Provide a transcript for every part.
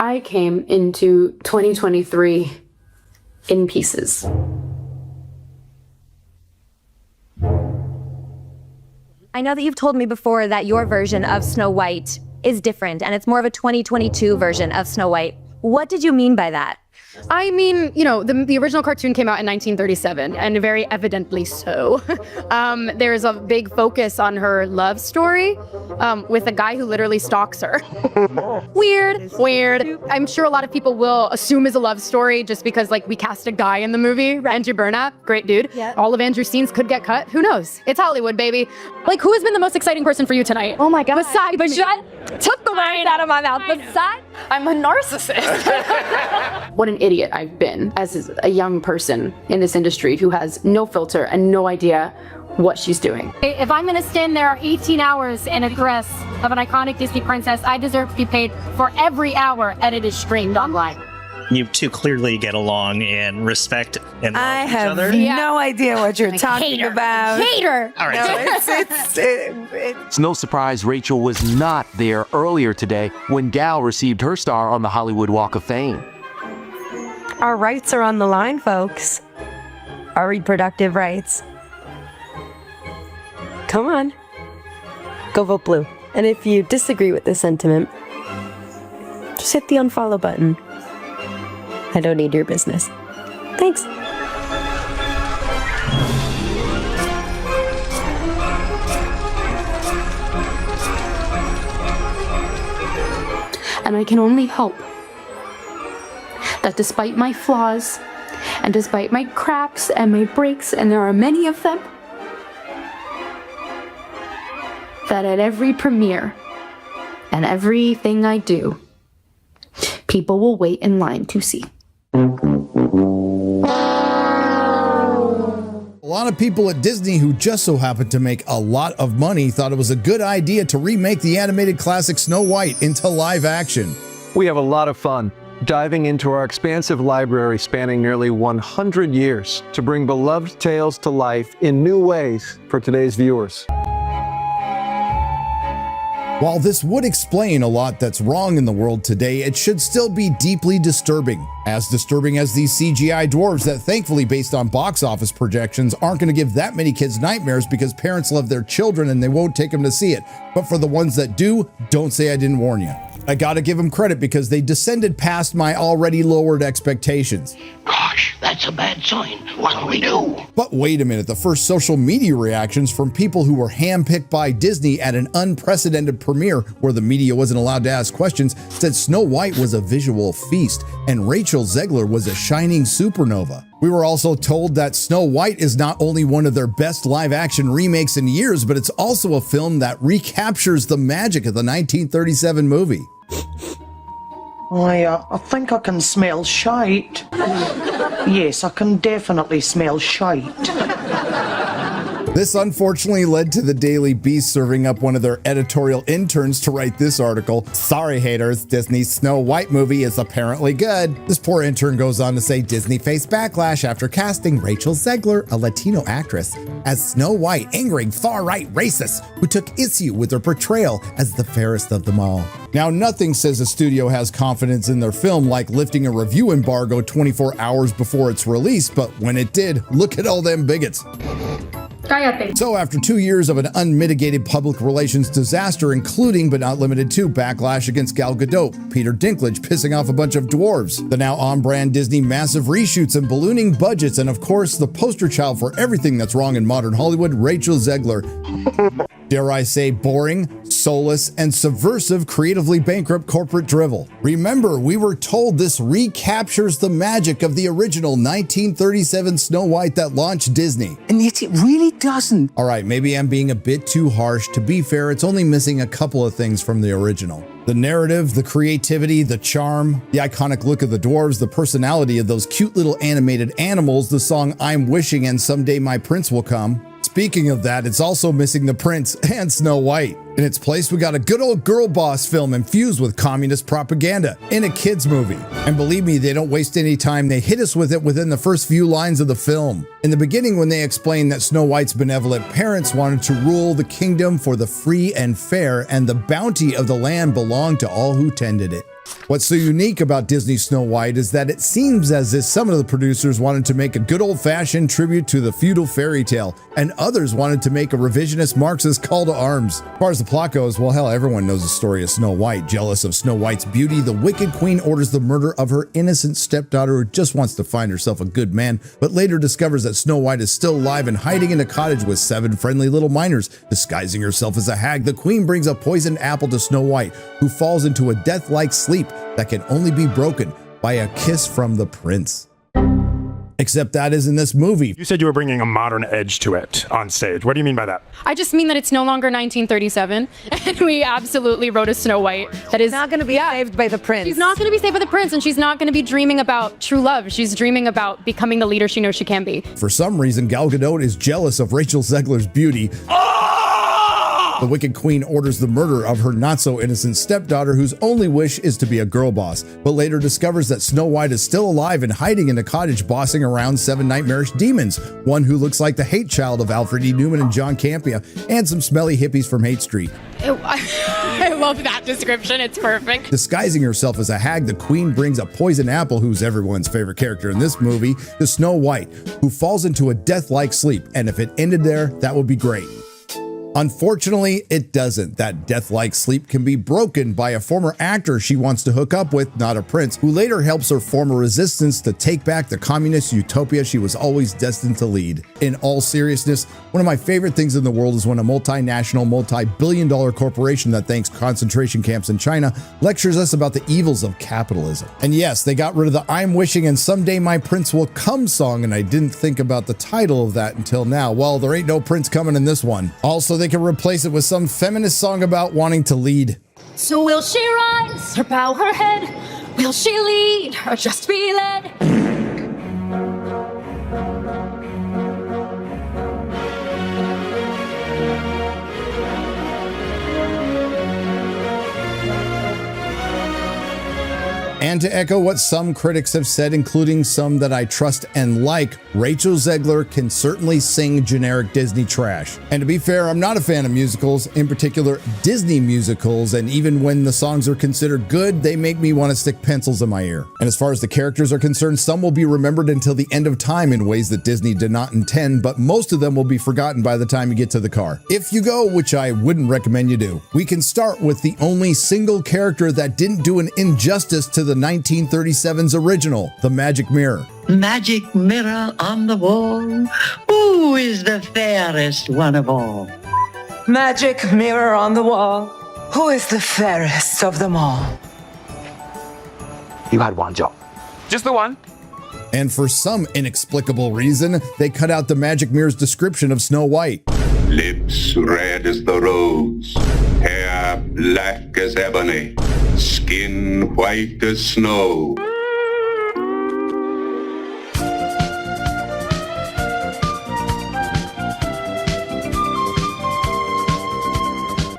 I came into 2023 in pieces. I know that you've told me before that your version of Snow White is different and it's more of a 2022 version of Snow White. What did you mean by that? I mean, you know, the original cartoon came out in 1937, and very evidently so. There's a big focus on her love story with a guy who literally stalks her. Weird. I'm sure a lot of people will assume it's a love story just because, like, we cast a guy in the movie, Andrew Burnap, great dude. Yeah. All of Andrew's scenes could get cut. Who knows? It's Hollywood, baby. Like, who has been the most exciting person for you tonight? Oh my God. Besides me. Took the words out of my mouth. Besides, I'm a narcissist. What an idiot I've been as a young person in this industry who has no filter and no idea what she's doing. If I'm gonna stand there 18 hours in a dress of an iconic Disney princess, I deserve to be paid for every hour that it is streamed online. You two clearly get along and respect and love I each have other. no idea what you're talking hater. about. Hater! All right. No, It's no surprise Rachel was not there earlier today when Gal received her star on the Hollywood Walk of Fame. Our rights are on the line, folks. Our reproductive rights. Come on. Go vote blue. And if you disagree with this sentiment, just hit the unfollow button. I don't need your business. Thanks. And I can only hope that despite my flaws and despite my cracks and my breaks, and there are many of them, that at every premiere and everything I do, people will wait in line to see. A lot of people at Disney who just so happened to make a lot of money thought it was a good idea to remake the animated classic Snow White into live action. We have a lot of fun diving into our expansive library spanning nearly 100 years to bring beloved tales to life in new ways for today's viewers. While this would explain a lot that's wrong in the world today, it should still be deeply disturbing. As disturbing as these CGI dwarves that, thankfully based on box office projections, aren't going to give that many kids nightmares because parents love their children and they won't take them to see it. But for the ones that do, don't say I didn't warn you. I gotta give them credit because they descended past my already lowered expectations. Gosh, that's a bad sign. What do we do? But wait a minute, the first social media reactions from people who were handpicked by Disney at an unprecedented premiere where the media wasn't allowed to ask questions said Snow White was a visual feast and Rachel Zegler was a shining supernova. We were also told that Snow White is not only one of their best live-action remakes in years, but it's also a film that recaptures the magic of the 1937 movie. I think I can smell shite. Yes, I can definitely smell shite. This unfortunately led to the Daily Beast serving up one of their editorial interns to write this article. Sorry haters, Disney's Snow White movie is apparently good. This poor intern goes on to say Disney faced backlash after casting Rachel Zegler, a Latino actress, as Snow White, angering far-right racists who took issue with her portrayal as the fairest of them all. Now, nothing says a studio has confidence in their film like lifting a review embargo 24 hours before its release, but when it did, look at all them bigots. So after 2 years of an unmitigated public relations disaster, including but not limited to backlash against Gal Gadot, Peter Dinklage pissing off a bunch of dwarves, the now on-brand Disney massive reshoots and ballooning budgets, and of course the poster child for everything that's wrong in modern Hollywood, Rachel Zegler. Dare I say boring, soulless, and subversive creatively bankrupt corporate drivel. Remember, we were told this recaptures the magic of the original 1937 Snow White that launched Disney. And yet it really doesn't. All right, maybe I'm being a bit too harsh. To be fair, it's only missing a couple of things from the original. The narrative, the creativity, the charm, the iconic look of the dwarves, the personality of those cute little animated animals, the song I'm Wishing and Someday My Prince Will Come. Speaking of that, it's also missing the prince and Snow White. In its place, we got a good old girl boss film infused with communist propaganda in a kid's movie. And believe me, they don't waste any time. They hit us with it within the first few lines of the film. In the beginning, when they explained that Snow White's benevolent parents wanted to rule the kingdom for the free and fair, and the bounty of the land belonged to all who tended it. What's so unique about Disney's Snow White is that it seems as if some of the producers wanted to make a good old-fashioned tribute to the feudal fairy tale, and others wanted to make a revisionist Marxist call to arms. As far as the plot goes, well, hell, everyone knows the story of Snow White. Jealous of Snow White's beauty, the wicked queen orders the murder of her innocent stepdaughter who just wants to find herself a good man, but later discovers that Snow White is still alive and hiding in a cottage with 7 friendly little miners. Disguising herself as a hag, the queen brings a poisoned apple to Snow White, who falls into a death-like sleep that can only be broken by a kiss from the prince. Except that is in this movie. You said you were bringing a modern edge to it on stage. What do you mean by that? I just mean that it's no longer 1937, and we absolutely wrote a Snow White that is Not going to be saved by the prince. She's not going to be saved by the prince, and she's not going to be dreaming about true love. She's dreaming about becoming the leader she knows she can be. For some reason, Gal Gadot is jealous of Rachel Zegler's beauty. The wicked queen orders the murder of her not-so-innocent stepdaughter, whose only wish is to be a girl boss, but later discovers that Snow White is still alive and hiding in a cottage bossing around 7 nightmarish demons, one who looks like the hate child of Alfred E. Newman and John Campea, and some smelly hippies from Hate Street. I love that description. It's perfect. Disguising herself as a hag, the queen brings a poison apple, who's everyone's favorite character in this movie, to Snow White, who falls into a death-like sleep, and if it ended there, that would be great. Unfortunately, it doesn't. That death-like sleep can be broken by a former actor she wants to hook up with, not a prince, who later helps her form a resistance to take back the communist utopia she was always destined to lead. In all seriousness, one of my favorite things in the world is when a multinational, multi-billion-dollar corporation that thanks concentration camps in China lectures us about the evils of capitalism. And yes, they got rid of the I'm Wishing and Someday My Prince Will Come song, and I didn't think about the title of that until now. Well, there ain't no prince coming in this one. Also, they can replace it with some feminist song about wanting to lead. So will she rise or bow her head? Will she lead or just be led? And to echo what some critics have said, including some that I trust and like, Rachel Zegler can certainly sing generic Disney trash. And to be fair, I'm not a fan of musicals, in particular Disney musicals, and even when the songs are considered good, they make me want to stick pencils in my ear. And as far as the characters are concerned, some will be remembered until the end of time in ways that Disney did not intend, but most of them will be forgotten by the time you get to the car. If you go, which I wouldn't recommend you do. We can start with the only single character that didn't do an injustice to the 1937's original, the Magic Mirror. Magic mirror on the wall, who is the fairest one of all? Magic mirror on the wall, who is the fairest of them all? You had one job. Just the one. And for some inexplicable reason, they cut out the Magic Mirror's description of Snow White. Lips red as the rose, hair black as ebony, skin white as snow.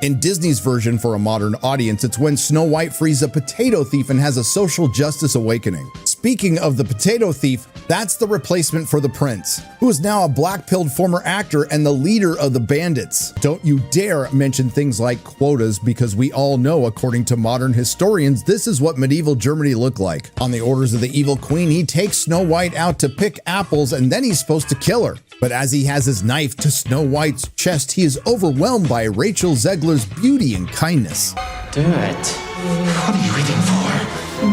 In Disney's version for a modern audience, it's when Snow White frees a potato thief and has a social justice awakening. Speaking of the potato thief, that's the replacement for the prince, who is now a black-pilled former actor and the leader of the bandits. Don't you dare mention things like quotas, because we all know, according to modern historians, this is what medieval Germany looked like. On the orders of the evil queen, he takes Snow White out to pick apples, and then he's supposed to kill her. But as he has his knife to Snow White's chest, he is overwhelmed by Rachel Zegler's beauty and kindness. Do it. What are you waiting for?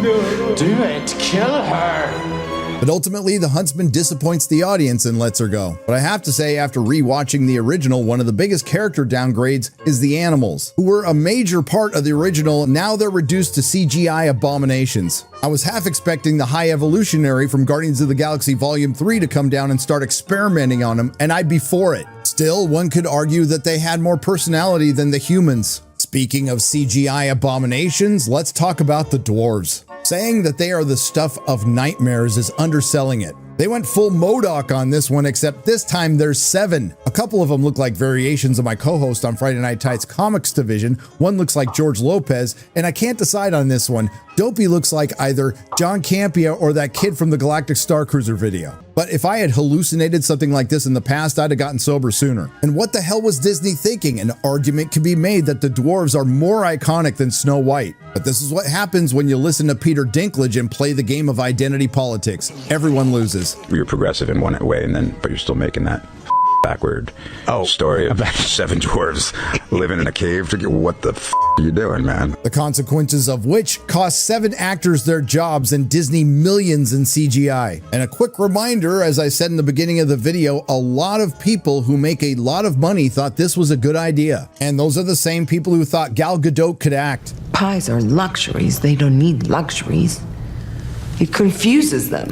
No. Do it. Kill her. But ultimately, the huntsman disappoints the audience and lets her go. But I have to say, after rewatching the original, one of the biggest character downgrades is the animals, who were a major part of the original. Now they're reduced to CGI abominations. I was half expecting the High Evolutionary from Guardians of the Galaxy Volume 3 to come down and start experimenting on them, and I'd be for it. Still, one could argue that they had more personality than the humans. Speaking of CGI abominations, let's talk about the dwarves. Saying that they are the stuff of nightmares is underselling it. They went full MODOK on this one, except this time there's 7. A couple of them look like variations of my co-host on Friday Night Tights Comics Division. One looks like George Lopez, and I can't decide on this one. Dopey looks like either John Campea or that kid from the Galactic Star Cruiser video. But if I had hallucinated something like this in the past, I'd have gotten sober sooner. And what the hell was Disney thinking? An argument can be made that the dwarves are more iconic than Snow White. But this is what happens when you listen to Peter Dinklage and play the game of identity politics. Everyone loses. You're progressive in one way, but you're still making that backward story of 7 dwarves living in a cave to get what the are you doing, man? The consequences of which cost 7 actors their jobs and Disney millions in CGI. And a quick reminder, as I said in the beginning of the video, a lot of people who make a lot of money thought this was a good idea. And those are the same people who thought Gal Gadot could act. Pies are luxuries. They don't need luxuries. It confuses them.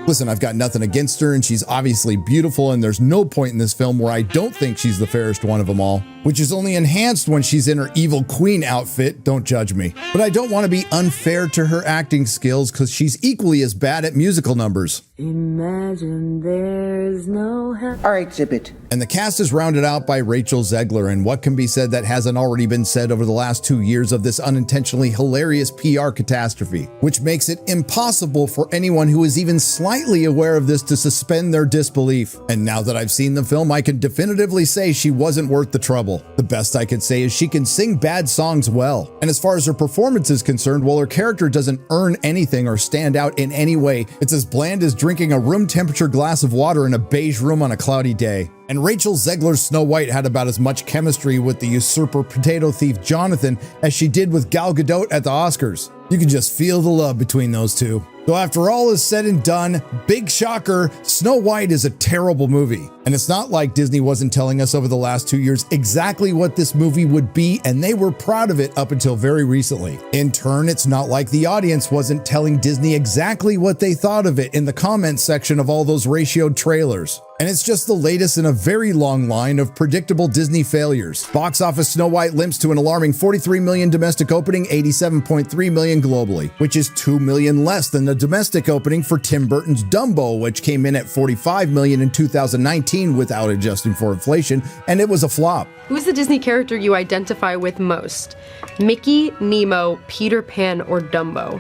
Listen, I've got nothing against her, and she's obviously beautiful, and there's no point in this film where I don't think she's the fairest one of them all, which is only enhanced when she's in her evil queen outfit. Don't judge me. But I don't want to be unfair to her acting skills because she's equally as bad at musical numbers. Imagine there's no hell. Our exhibit. And the cast is rounded out by Rachel Zegler, and what can be said that hasn't already been said over the last 2 years of this unintentionally hilarious PR catastrophe, which makes it impossible for anyone who is even slightly aware of this to suspend their disbelief. And now that I've seen the film, I can definitively say she wasn't worth the trouble. The best I could say is she can sing bad songs well. And as far as her performance is concerned, while her character doesn't earn anything or stand out in any way, it's as bland as drinking a room temperature glass of water in a beige room on a cloudy day. And Rachel Zegler's Snow White had about as much chemistry with the usurper potato thief Jonathan as she did with Gal Gadot at the Oscars. You can just feel the love between those two. So after all is said and done, big shocker, Snow White is a terrible movie. And it's not like Disney wasn't telling us over the last 2 years exactly what this movie would be, and they were proud of it up until very recently. In turn, it's not like the audience wasn't telling Disney exactly what they thought of it in the comments section of all those ratioed trailers. And it's just the latest in a very long line of predictable Disney failures. Box office Snow White limps to an alarming 43 million domestic opening, 87.3 million globally, which is 2 million less than the domestic opening for Tim Burton's Dumbo, which came in at 45 million in 2019 without adjusting for inflation, and it was a flop. Who's the Disney character you identify with most? Mickey, Nemo, Peter Pan, or Dumbo?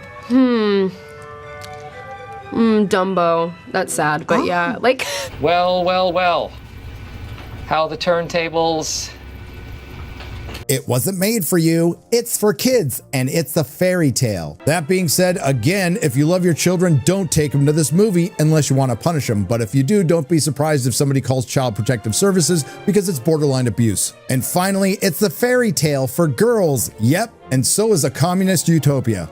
Dumbo. That's sad, but yeah, like... Well. How the turntables... It wasn't made for you, it's for kids, and it's a fairy tale. That being said, again, if you love your children, don't take them to this movie unless you want to punish them. But if you do, don't be surprised if somebody calls Child Protective Services because it's borderline abuse. And finally, it's a fairy tale for girls. Yep, and so is a communist utopia.